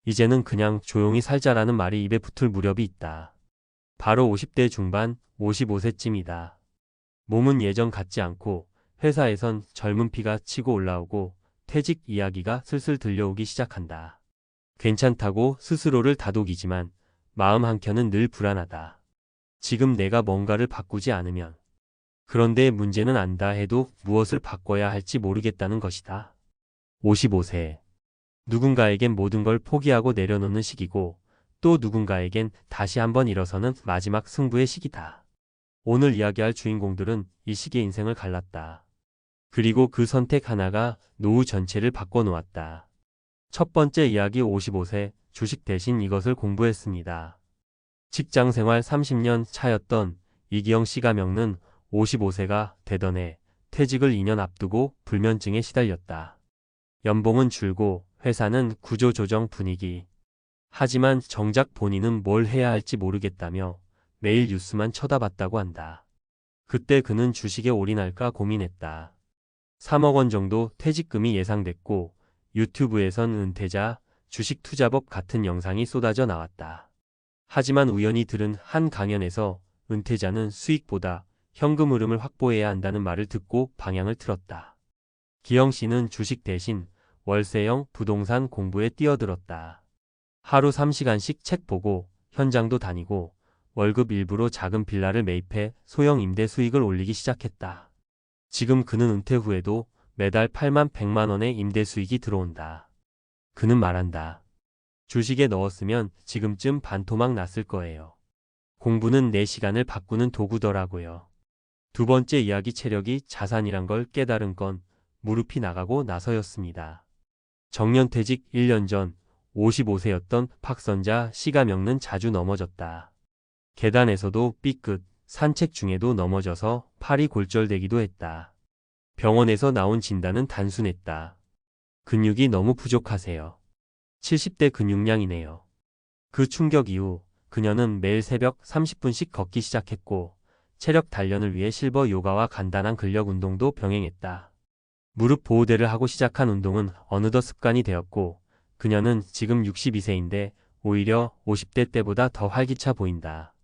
이제는 그냥 조용히 살자라는 말이 입에 붙을 무렵이 있다. 바로 50대 중반, 55세쯤이다. 몸은 예전 같지 않고 회사에선 젊은 피가 치고 올라오고 퇴직 이야기가 슬슬 들려오기 시작한다. 괜찮다고 스스로를 다독이지만 마음 한켠은 늘 불안하다. 지금 내가 뭔가를 바꾸지 않으면. 그런데 문제는 안다 해도 무엇을 바꿔야 할지 모르겠다는 것이다. 55세. 누군가에겐 모든 걸 포기하고 내려놓는 시기고 또 누군가에겐 다시 한번 일어서는 마지막 승부의 시기다. 오늘 이야기할 주인공들은 이 시기의 인생을 갈랐다. 그리고 그 선택 하나가 노후 전체를 바꿔놓았다. 첫 번째 이야기 55세 주식 대신 이것을 공부했습니다. 직장생활 30년 차였던 이기영 씨가 겪는 55세가 되던 해 퇴직을 2년 앞두고 불면증에 시달렸다. 연봉은 줄고 회사는 구조조정 분위기. 하지만 정작 본인은 뭘 해야 할지 모르겠다며 매일 뉴스만 쳐다봤다고 한다. 그때 그는 주식에 올인할까 고민했다. 3억 원 정도 퇴직금이 예상됐고 유튜브에선 은퇴자, 주식 투자법 같은 영상이 쏟아져 나왔다. 하지만 우연히 들은 한 강연에서 은퇴자는 수익보다 현금 흐름을 확보해야 한다는 말을 듣고 방향을 틀었다. 기영 씨는 주식 대신 월세형 부동산 공부에 뛰어들었다. 하루 3시간씩 책 보고 현장도 다니고 월급 일부로 작은 빌라를 매입해 소형 임대 수익을 올리기 시작했다. 지금 그는 은퇴 후에도 매달 8만 100만 원의 임대 수익이 들어온다. 그는 말한다. 주식에 넣었으면 지금쯤 반토막 났을 거예요. 공부는 내 시간을 바꾸는 도구더라고요. 두 번째 이야기 체력이 자산이란 걸 깨달은 건 무릎이 나가고 나서였습니다. 정년퇴직 1년 전 55세였던 박선자 씨가 겪는 자주 넘어졌다. 계단에서도 삐끗, 산책 중에도 넘어져서 팔이 골절되기도 했다. 병원에서 나온 진단은 단순했다. 근육이 너무 부족하세요. 70대 근육량이네요. 그 충격 이후 그녀는 매일 새벽 30분씩 걷기 시작했고 체력 단련을 위해 실버 요가와 간단한 근력 운동도 병행했다. 무릎 보호대를 하고 시작한 운동은 어느덧 습관이 되었고 그녀는 지금 62세인데 오히려 50대 때보다 더 활기차 보인다.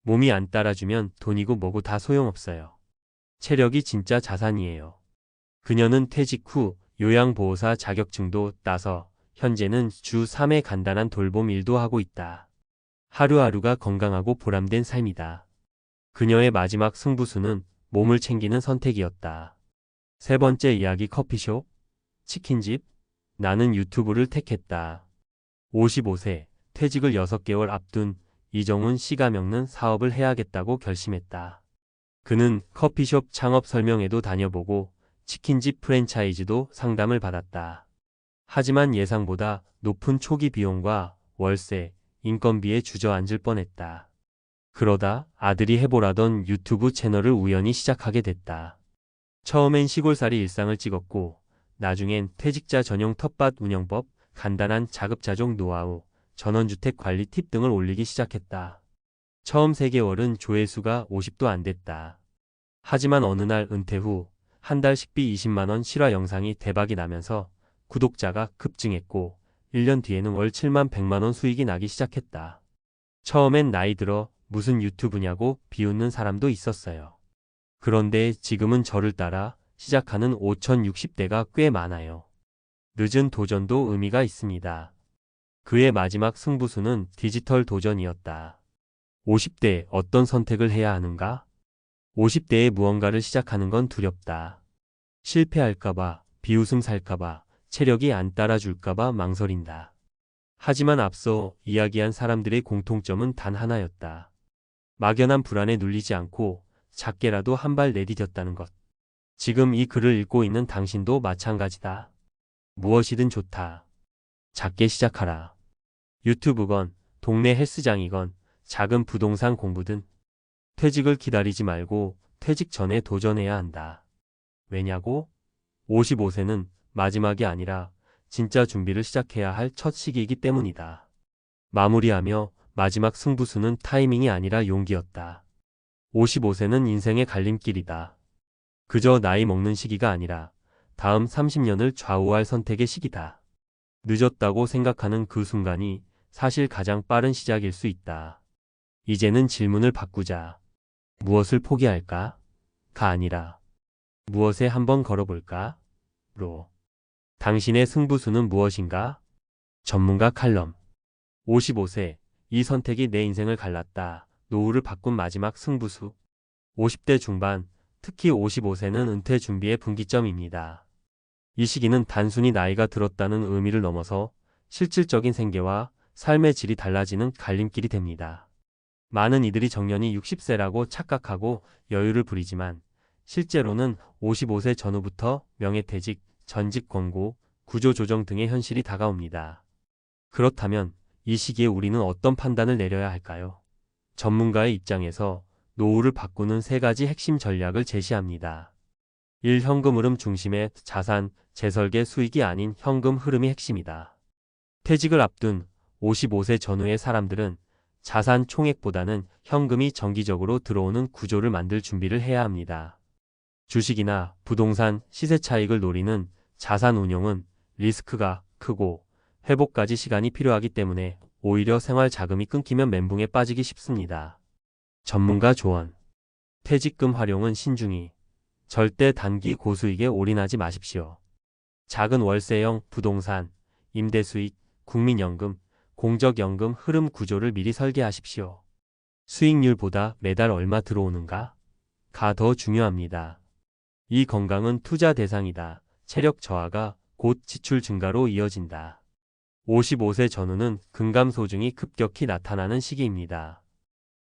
몸이 안 따라주면 돈이고 뭐고 다 소용없어요. 체력이 진짜 자산이에요. 그녀는 퇴직 후 요양보호사 자격증도 따서 현재는 주 3회 간단한 돌봄 일도 하고 있다. 하루하루가 건강하고 보람된 삶이다. 그녀의 마지막 승부수는 몸을 챙기는 선택이었다. 세 번째 이야기 커피숍, 치킨집, 나는 유튜브를 택했다. 55세, 퇴직을 6개월 앞둔 이정훈 씨가 겪는 사업을 해야겠다고 결심했다. 그는 커피숍 창업 설명회도 다녀보고 치킨집 프랜차이즈도 상담을 받았다. 하지만 예상보다 높은 초기 비용과 월세, 인건비에 주저앉을 뻔했다. 그러다 아들이 해보라던 유튜브 채널을 우연히 시작하게 됐다. 처음엔 시골살이 일상을 찍었고 나중엔 퇴직자 전용 텃밭 운영법, 간단한 자급자족 노하우, 전원주택 관리 팁 등을 올리기 시작했다. 처음 3개월은 조회수가 50도 안 됐다. 하지만 어느 날 은퇴 후 한 달 식비 20만 원 실화 영상이 대박이 나면서 구독자가 급증했고 1년 뒤에는 월 7만 100만 원 수익이 나기 시작했다. 처음엔 나이 들어 무슨 유튜브냐고 비웃는 사람도 있었어요. 그런데 지금은 저를 따라 시작하는 5060대가 꽤 많아요. 늦은 도전도 의미가 있습니다. 그의 마지막 승부수는 디지털 도전이었다. 50대에 어떤 선택을 해야 하는가? 50대에 무언가를 시작하는 건 두렵다. 실패할까봐, 비웃음 살까봐, 체력이 안 따라줄까봐 망설인다. 하지만 앞서 이야기한 사람들의 공통점은 단 하나였다. 막연한 불안에 눌리지 않고 작게라도 한 발 내디뎠다는 것. 지금 이 글을 읽고 있는 당신도 마찬가지다. 무엇이든 좋다. 작게 시작하라. 유튜브건, 동네 헬스장이건, 작은 부동산 공부든 퇴직을 기다리지 말고 퇴직 전에 도전해야 한다. 왜냐고? 55세는 마지막이 아니라 진짜 준비를 시작해야 할 첫 시기이기 때문이다. 마무리하며 마지막 승부수는 타이밍이 아니라 용기였다. 55세는 인생의 갈림길이다. 그저 나이 먹는 시기가 아니라 다음 30년을 좌우할 선택의 시기다. 늦었다고 생각하는 그 순간이 사실 가장 빠른 시작일 수 있다. 이제는 질문을 바꾸자. 무엇을 포기할까? 가 아니라 무엇에 한번 걸어볼까? 로. 당신의 승부수는 무엇인가? 전문가 칼럼. 55세. 이 선택이 내 인생을 갈랐다. 노후를 바꾼 마지막 승부수. 50대 중반, 특히 55세는 은퇴 준비의 분기점입니다. 이 시기는 단순히 나이가 들었다는 의미를 넘어서 실질적인 생계와 삶의 질이 달라지는 갈림길이 됩니다. 많은 이들이 정년이 60세라고 착각하고 여유를 부리지만 실제로는 55세 전후부터 명예퇴직, 전직 권고, 구조조정 등의 현실이 다가옵니다. 그렇다면 이 시기에 우리는 어떤 판단을 내려야 할까요? 전문가의 입장에서 노후를 바꾸는 세 가지 핵심 전략을 제시합니다. 1. 현금 흐름 중심의 자산, 재설계 수익이 아닌 현금 흐름이 핵심이다. 퇴직을 앞둔 55세 전후의 사람들은 자산 총액보다는 현금이 정기적으로 들어오는 구조를 만들 준비를 해야 합니다. 주식이나 부동산 시세 차익을 노리는 자산 운용은 리스크가 크고 회복까지 시간이 필요하기 때문에 오히려 생활 자금이 끊기면 멘붕에 빠지기 쉽습니다. 전문가 조언. 퇴직금 활용은 신중히. 절대 단기 고수익에 올인하지 마십시오. 작은 월세형 부동산, 임대수익, 국민연금, 공적연금 흐름 구조를 미리 설계하십시오. 수익률보다 매달 얼마 들어오는가? 가 더 중요합니다. 이 건강은 투자 대상이다. 체력 저하가 곧 지출 증가로 이어진다. 55세 전후는 근감소증이 급격히 나타나는 시기입니다.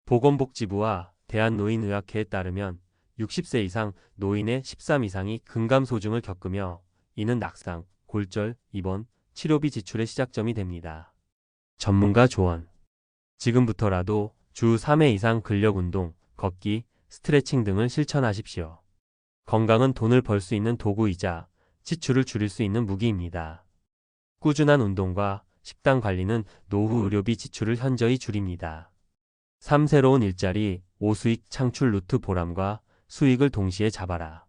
보건복지부와 대한노인의학회에 따르면 60세 이상 노인의 13 이상이 근감소증을 겪으며 이는 낙상, 골절, 입원, 치료비 지출의 시작점이 됩니다. 전문가 조언. 지금부터라도 주 3회 이상 근력운동, 걷기, 스트레칭 등을 실천하십시오. 건강은 돈을 벌 수 있는 도구이자 지출을 줄일 수 있는 무기입니다. 꾸준한 운동과 식단 관리는 노후 의료비 지출을 현저히 줄입니다. 3. 새로운 일자리, 5. 수익 창출 루트 보람과 수익을 동시에 잡아라.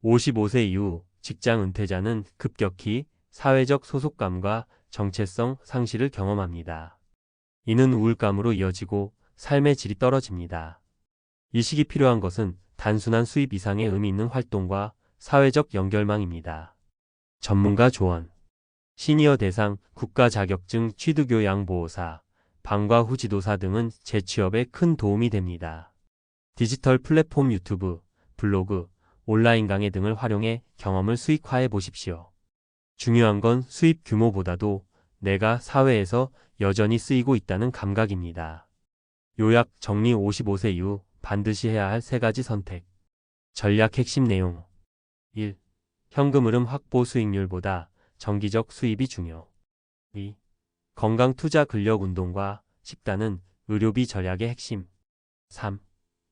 55세 이후 직장 은퇴자는 급격히 사회적 소속감과 정체성 상실을 경험합니다. 이는 우울감으로 이어지고 삶의 질이 떨어집니다. 이 시기 필요한 것은 단순한 수입 이상의 의미 있는 활동과 사회적 연결망입니다. 전문가 조언. 시니어 대상, 국가 자격증 취득요양보호사, 방과 후 지도사 등은 재취업에 큰 도움이 됩니다. 디지털 플랫폼 유튜브, 블로그, 온라인 강의 등을 활용해 경험을 수익화해 보십시오. 중요한 건 수입 규모보다도 내가 사회에서 여전히 쓰이고 있다는 감각입니다. 요약 정리 55세 이후 반드시 해야 할 세 가지 선택. 전략 핵심 내용. 1. 현금 흐름 확보 수익률보다 정기적 수입이 중요. 2. 건강 투자 근력 운동과 식단은 의료비 절약의 핵심. 3.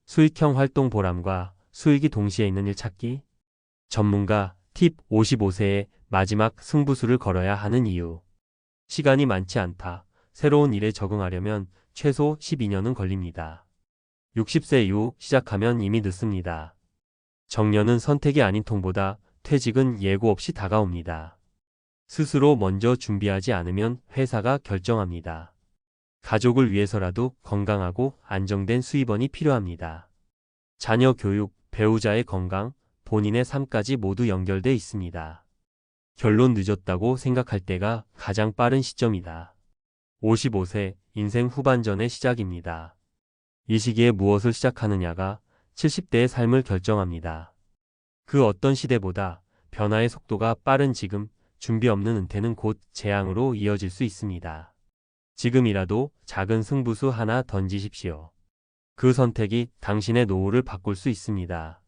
수익형 활동 보람과 수익이 동시에 있는 일 찾기. 전문가 팁 55세의 마지막 승부수를 걸어야 하는 이유. 시간이 많지 않다. 새로운 일에 적응하려면 최소 12년은 걸립니다. 60세 이후 시작하면 이미 늦습니다. 정년은 선택이 아닌 통보다 퇴직은 예고 없이 다가옵니다. 스스로 먼저 준비하지 않으면 회사가 결정합니다. 가족을 위해서라도 건강하고 안정된 수입원이 필요합니다. 자녀 교육, 배우자의 건강, 본인의 삶까지 모두 연결돼 있습니다. 결론 늦었다고 생각할 때가 가장 빠른 시점이다. 55세 인생 후반전의 시작입니다. 이 시기에 무엇을 시작하느냐가 70대의 삶을 결정합니다. 그 어떤 시대보다 변화의 속도가 빠른 지금, 준비 없는 은퇴는 곧 재앙으로 이어질 수 있습니다. 지금이라도 작은 승부수 하나 던지십시오. 그 선택이 당신의 노후를 바꿀 수 있습니다.